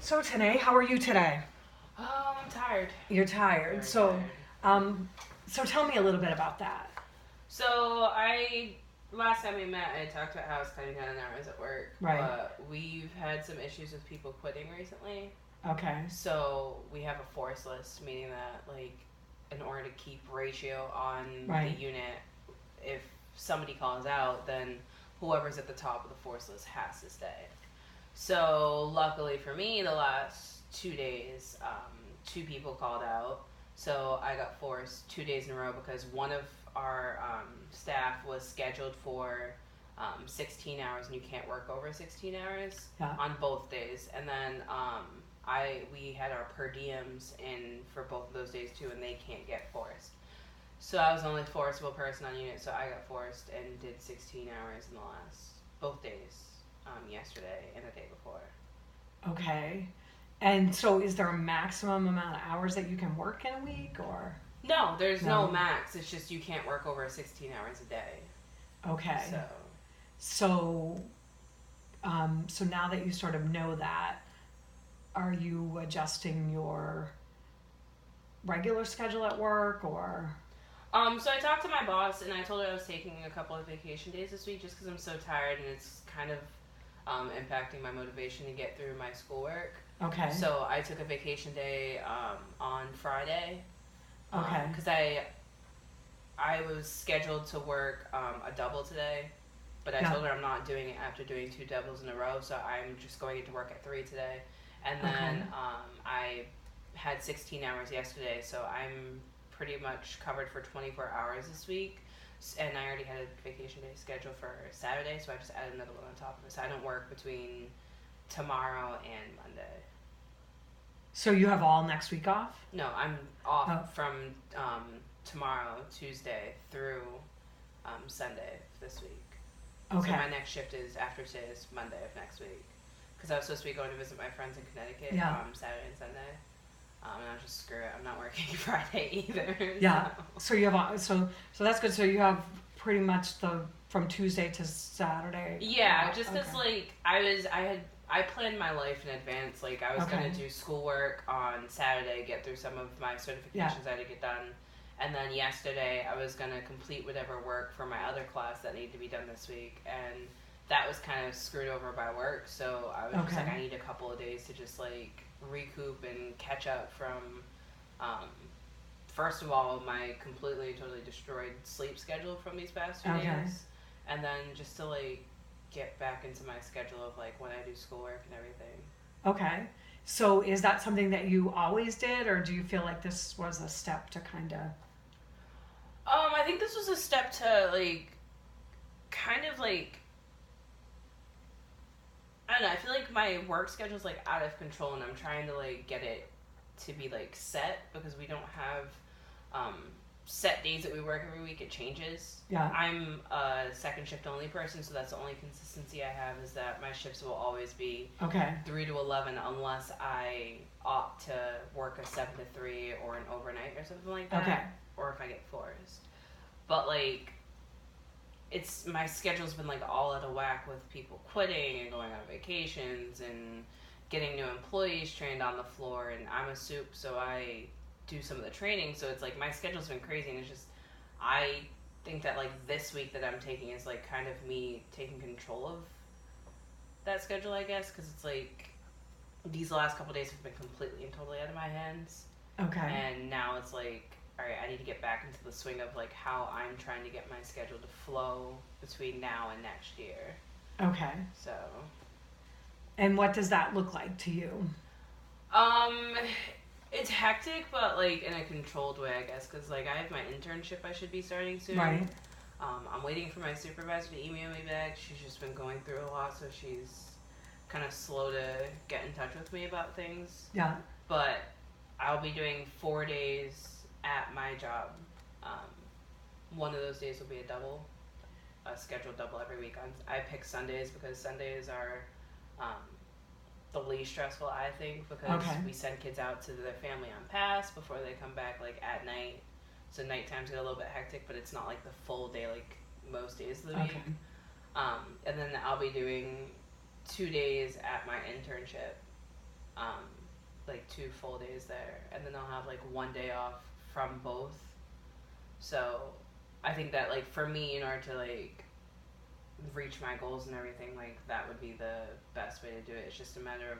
So today, how are you today? I'm tired. You're tired. Very So, tired. um, so tell me a little bit about that. So I last time we met, I talked about how I was cutting down on hours at work, Right. but we've had some issues with people quitting recently. Okay. So we have a force list, meaning that like in order to keep ratio on the Right. unit, if somebody calls out, then whoever's at the top of the force list has to stay. So luckily for me, the last 2 days, two people called out. So I got forced 2 days in a row because one of our staff was scheduled for 16 hours, and you can't work over 16 hours Yeah. on both days. And then we had our per diems in for both of those days too, and they can't get forced. So I was the only forcible person on unit, so I got forced and did 16 hours in the last both days, yesterday and the day before. Okay. And so, is there a maximum amount of hours that you can work in a week, or No, there's no no? max. It's just you can't work over 16 hours a day. Okay. So, So, so now that you sort of know that, are you adjusting your regular schedule at work, or? so I talked to my boss and I told her I was taking a couple of vacation days this week just because I'm so tired and it's kind of impacting my motivation to get through my schoolwork. Okay. So I took a vacation day on Friday Okay. because I was scheduled to work a double today, but I Yeah. told her I'm not doing it after doing two doubles in a row, so I'm just going into work at 3 today. And Okay. then I had 16 hours yesterday, so I'm pretty much covered for 24 hours this week. And I already had a vacation day scheduled for Saturday, so I just added another one on top of it. So I don't work between tomorrow and Monday. So you have all next week off? No, I'm Oh. off from tomorrow, Tuesday, through Sunday this week. So Okay. my next shift is after today is Monday of next week. Because I was supposed to be going to visit my friends in Connecticut Yeah. Saturday and Sunday. And I was just, screw it, I'm not working Friday either. Yeah. So. So you have so that's good. So you have pretty much the from Tuesday to Saturday. Yeah, just because Okay. like I planned my life in advance. Like I was Okay. gonna do schoolwork on Saturday, get through some of my Yeah. certifications I had to get done, and then yesterday I was gonna complete whatever work for my other class that needed to be done this week, and that was kind of screwed over by work. So I was just like, Okay. I need a couple of days to just like recoup and catch up from. Um, First of all, my completely and totally destroyed sleep schedule from these past 2 days, Okay. and then just to like get back into my schedule of like when I do schoolwork and everything. Okay. So is that something that you always did, or do you feel like this was a step to kind of? I think this was a step to like kind of like I don't know. I feel like my work schedule is like out of control, and I'm trying to like get it to be like set because we don't have um, set days that we work every week. It changes. Yeah. I'm a second shift only person, so that's the only consistency I have is that my shifts will always be Okay. 3 to 11 unless I opt to work a 7 to 3 or an overnight or something like that. Okay. Or if I get forced. But like it's my schedule's been like all out of whack with people quitting and going on vacations and getting new employees trained on the floor, and I'm a soup, so I do some of the training, so it's like my schedule's been crazy, and it's just I think that like this week that I'm taking is like kind of me taking control of that schedule, I guess, because it's like these last couple days have been completely and totally out of my hands, Okay. and now it's like, all right, I need to get back into the swing of like how I'm trying to get my schedule to flow between now and next year. Okay. So, And what does that look like to you? um, it's hectic, but like in a controlled way, I guess, because like I have my internship I should be starting soon. Right. I'm waiting for my supervisor to email me back. She's just been going through a lot, so she's kind of slow to get in touch with me about things. Yeah. But I'll be doing 4 days at my job. Um, one of those days will be a scheduled double every week. I pick Sundays because Sundays are um, the least stressful, I think, because Okay. we send kids out to their family on pass before they come back like at night. So night times get a little bit hectic, but it's not like the full day like most days of the week. Okay. And then I'll be doing 2 days at my internship. um, like 2 full days there, and then I'll have like 1 day off from both. So I think that like for me, in order to like reach my goals and everything, like that would be the best way to do it. It's just a matter of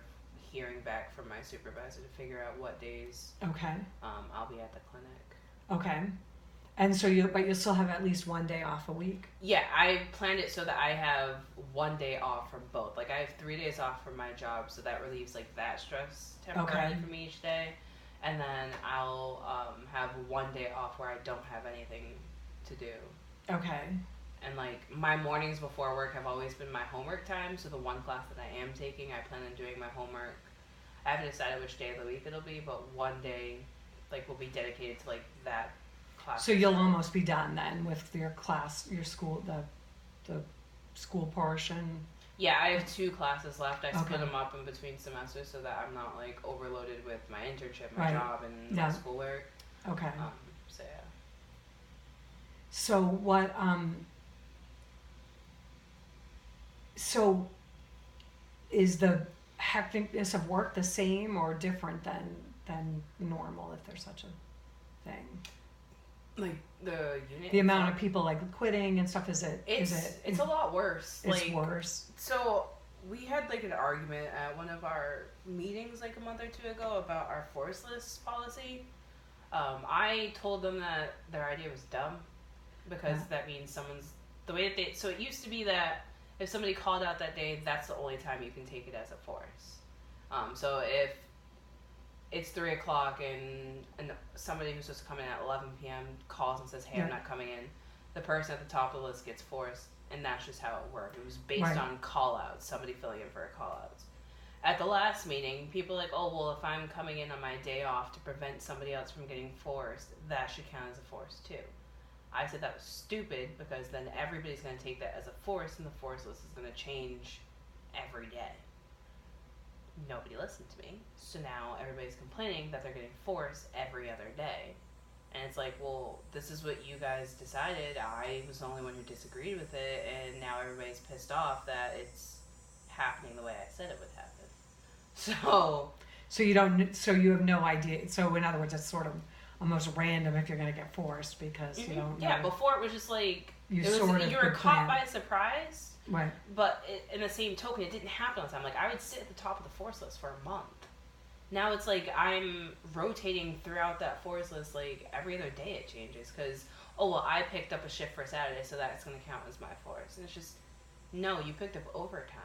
hearing back from my supervisor to figure out what days Okay. I'll be at the clinic. Okay. And so but you'll still have at least 1 day off a week? Yeah, I planned it so that I have 1 day off from both. Like I have 3 days off from my job, so that relieves like that stress temporarily Okay. from each day. And then I'll have 1 day off where I don't have anything to do. Okay. And like my mornings before work have always been my homework time. So the one class that I am taking, I plan on doing my homework. I haven't decided which day of the week it'll be, but 1 day like will be dedicated to like that class. So you'll almost be done then with your class, your school, the school portion. Yeah, I have 2 classes left. I split Okay. them up in between semesters so that I'm not like overloaded with my internship, my Right. job, and Yeah. my schoolwork. Okay. So yeah. So what? So is the hecticness of work the same or different than normal, if there's such a thing? Like the unit. The amount of people like quitting and stuff, is it? It's a lot worse. It's like, worse. So we had like an argument at one of our meetings like a month or two ago about our force list policy. I told them that their idea was dumb because that means someone's the way that they. So it used to be that if somebody called out that day, that's the only time you can take it as a force. So if it's 3 o'clock and somebody who's supposed to come in at 11 p.m. calls and says, "Hey, I'm not coming in," the person at the top of the list gets forced, and that's just how it worked. It was based on call-outs, somebody filling in for a call-outs. At the last meeting, people were like, "Oh, well, if I'm coming in on my day off to prevent somebody else from getting forced, that should count as a force too." I said that was stupid because then everybody's going to take that as a force, and the force list is going to change every day. Nobody listened to me, so now everybody's complaining that they're getting forced every other day. And it's like, well, this is what you guys decided. I was the only one who disagreed with it, and now everybody's pissed off that it's happening the way I said it would happen. So you don't. So you have no idea. So in other words, it's sort of almost random if you're going to get forced because you don't know. Yeah, before it was just like you were caught by surprise. Right. But in the same token, it didn't happen all the time. Like I would sit at the top of the force list for a month. Now it's like I'm rotating throughout that force list. Like every other day it changes because I picked up a shift for Saturday, so that's going to count as my force. And it's just no, you picked up overtime.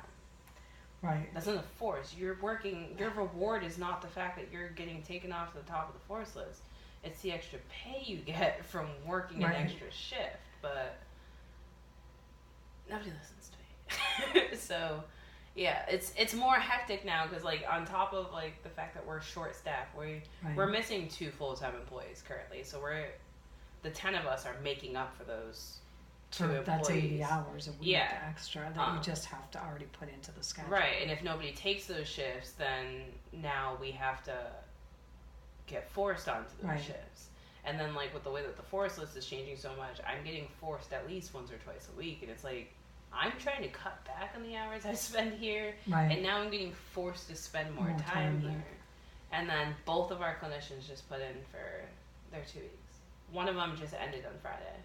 Right. That's not a force. You're working. Your reward is not the fact that you're getting taken off the top of the force list. It's the extra pay you get from working an extra shift. But nobody listens to me. So, yeah, it's more hectic now because like on top of like the fact that we're short staffed, we're missing 2 full-time employees currently. So the 10 of us are making up for those. That's 80 hours a week extra that you just have to already put into the schedule. Right, and if nobody takes those shifts, then now we have to get forced onto those shifts. And then, like, with the way that the force list is changing so much, I'm getting forced at least once or twice a week. And it's like, I'm trying to cut back on the hours I spend here. Right. And now I'm getting forced to spend more time here. And then both of our clinicians just put in for their 2 weeks. One of them just ended on Friday.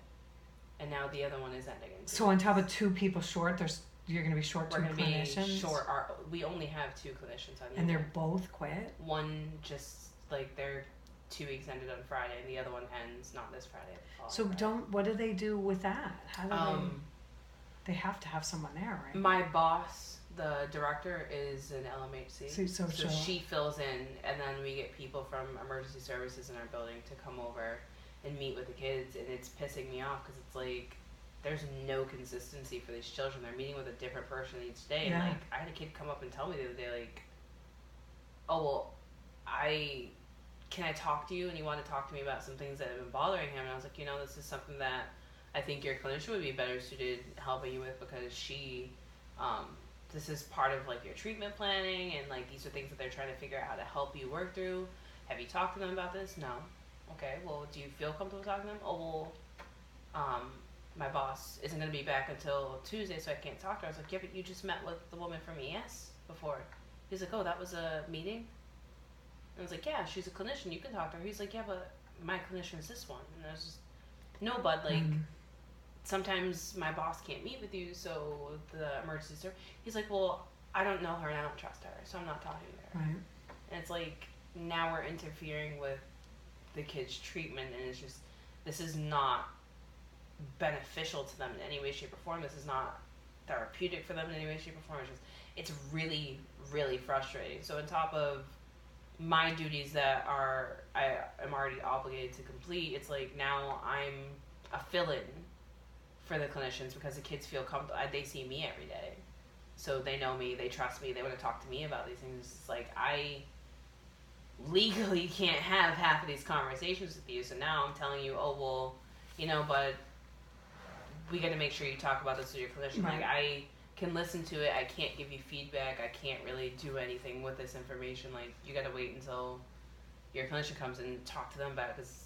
And now the other one is ending. So on top of 2 people short, you're going to be short 2 clinicians? Be short. We only have 2 clinicians on the And they're both quit? One just, like, their 2 weeks ended on Friday, and the other one ends not this Friday. So Friday. What do they do with that? How do they have to have someone there, right? My boss, the director, is an LMHC. So she fills in, and then we get people from emergency services in our building to come over and meet with the kids, and it's pissing me off because it's like there's no consistency for these children. They're meeting with a different person each day. And like I had a kid come up and tell me the other day, like, "Oh well, can I talk to you?" And he wanted to talk to me about some things that have been bothering him. And I was like, this is something that I think your clinician would be better suited helping you with because this is part of like your treatment planning, and like these are things that they're trying to figure out how to help you work through. Have you talked to them about this? No. Okay, well, do you feel comfortable talking to them? Oh, well, my boss isn't going to be back until Tuesday, so I can't talk to her. I was like, yeah, but you just met with the woman from ES before. He's like, oh, that was a meeting? And I was like, yeah, she's a clinician. You can talk to her. He's like, yeah, but my clinician is this one. And I was just, no, bud, like, sometimes my boss can't meet with you, so the emergency service. He's like, well, I don't know her and I don't trust her, so I'm not talking to her. Right. And it's like, now we're interfering with the kid's treatment, and it's just, this is not beneficial to them in any way, shape, or form. This is not therapeutic for them in any way, shape, or form. It's really, really frustrating. So on top of my duties that I am already obligated to complete, it's like now I'm a fill-in for the clinicians because the kids feel comfortable. They see me every day, so they know me, they trust me, they want to talk to me about these things. It's like I legally can't have half of these conversations with you, so now I'm telling you, oh well, but we got to make sure you talk about this with your clinician. Right. Like, I can listen to it, I can't give you feedback, I can't really do anything with this information. Like, you got to wait until your clinician comes and talk to them about it, because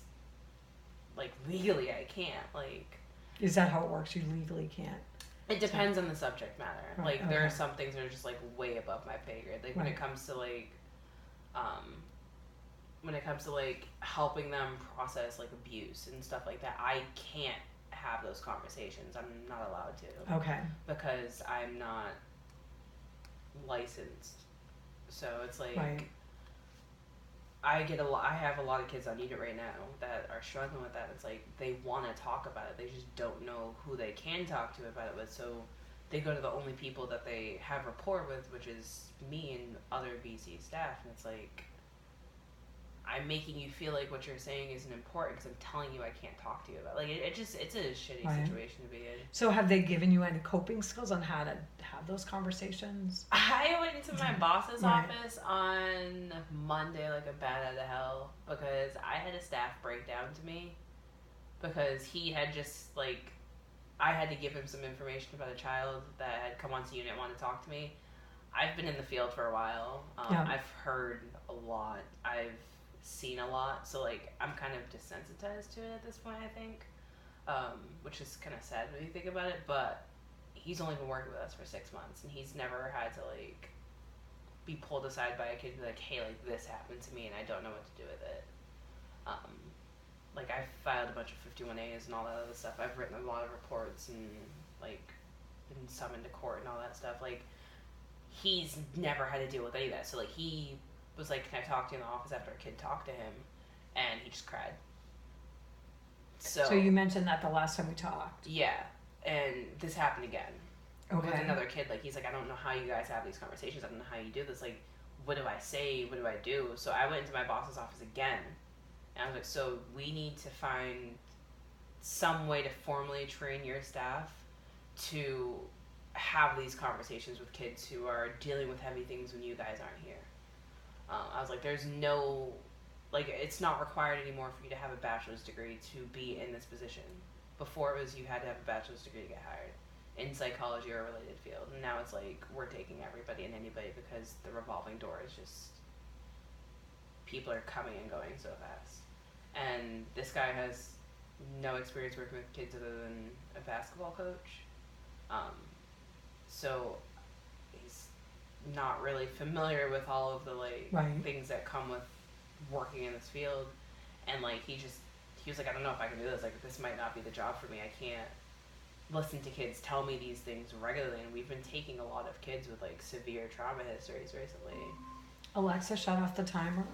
like legally I can't. Like, Is that how it works? You legally can't. it depends on the subject matter. Right, Like, there are okay. some things that are just like way above my pay grade. Like, when Right. it comes to like when it comes to like helping them process like abuse and stuff like that, I can't have those conversations. I'm not allowed to, Okay. because I'm not licensed. So it's like, Right. I have a lot of kids on unit right now that are struggling with that. It's like they want to talk about it, they just don't know who they can talk to about it with. So they go to the only people that they have rapport with, which is me and other BC staff. And it's like, I'm making you feel like what you're saying isn't important because I'm telling you I can't talk to you about it. Like, it's a shitty Right. situation to be in. So have they given you any coping skills on how to have those conversations? I went into my boss's Right. office on Monday like a bat out of hell because I had a staff breakdown to me because he had just like, I had to give him some information about a child that had come onto unit and wanted to talk to me. I've been in the field for a while. Yeah. I've heard a lot. I've seen a lot. So like, I'm kind of desensitized to it at this point, I think, which is kind of sad when you think about it. But he's only been working with us for 6 months, and he's never had to like be pulled aside by a kid and be like, hey, like this happened to me and I don't know what to do with it. Like, I've filed a bunch of 51As and all that other stuff. I've written a lot of reports and like been summoned to court and all that stuff. Like, he's never had to deal with any of that. So like, he was like, can I talk to you in the office after a kid talked to him? And he just cried. So you mentioned that the last time we talked. Yeah, and this happened again. Okay. With another kid. Like, he's like, I don't know how you guys have these conversations. I don't know how you do this. Like, what do I say? What do I do? So I went into my boss's office again, and I was like, so we need to find some way to formally train your staff to have these conversations with kids who are dealing with heavy things when you guys aren't here. I was like, there's no, like, it's not required anymore for you to have a bachelor's degree to be in this position. Before, it was you had to have a bachelor's degree to get hired in psychology or a related field. And now it's like, we're taking everybody and anybody because the revolving door is just, people are coming and going so fast. And this guy has no experience working with kids other than a basketball coach. So he's not really familiar with all of the like Right. things that come with working in this field. And like, he was like, I don't know if I can do this. Like, this might not be the job for me. I can't listen to kids tell me these things regularly. And we've been taking a lot of kids with like severe trauma histories recently. Alexa, shut off the timer.